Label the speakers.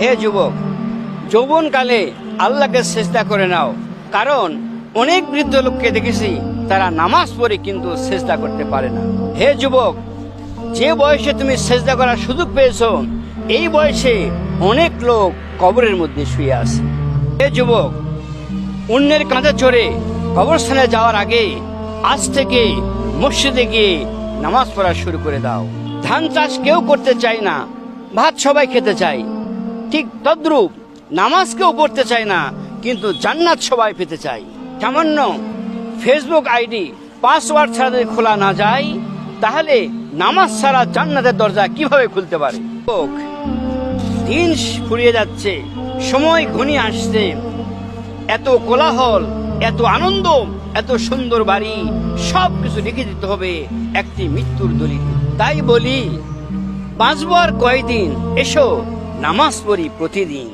Speaker 1: হে যুবক, যৌবনকালে আল্লাহকে সেজদা করে নাও, কারণ অনেক বৃদ্ধ লোককে দেখেছি তারা নামাজ পড়ে কিন্তু সেজদা করতে পারে না। হে যুবক, যে বয়সে তুমি সেজদা করার সুযোগ পেয়েছো, এই বয়সে অনেক লোক কবরের মধ্যে শুয়ে আছে। হে যুবক, অন্যের কাঁধে চড়ে কবরস্থানে যাওয়ার আগে আজ থেকে মসজিদে গিয়ে নামাজ পড়া শুরু করে দাও। ধান চাষ কেউ করতে চায় না, ভাত সবাই খেতে চায়, ঠিক তদ্রূপ নামাজ কেউ পড়তে চায় না, কিন্তু জান্নাত সবাই পেতে চায়। সামান্য ফেসবুক আইডি পাসওয়ার্ড ছাড়া যদি খোলা না যায়, তাহলে নামাজ ছাড়া জান্নাতের দরজা কিভাবে খুলতে পারে? দিন ফুরিয়ে যাচ্ছে, সময় ঘনিয়ে আসছে, এত কোলাহল, এত আনন্দ, এত সুন্দর বাড়ি, সবকিছু লিখে দিতে হবে একটি মৃত্যুর দলিল। তাই বলি, বাঁচবো আর কয়দিন, এসো নামাজ পড়ি প্রতিদিন।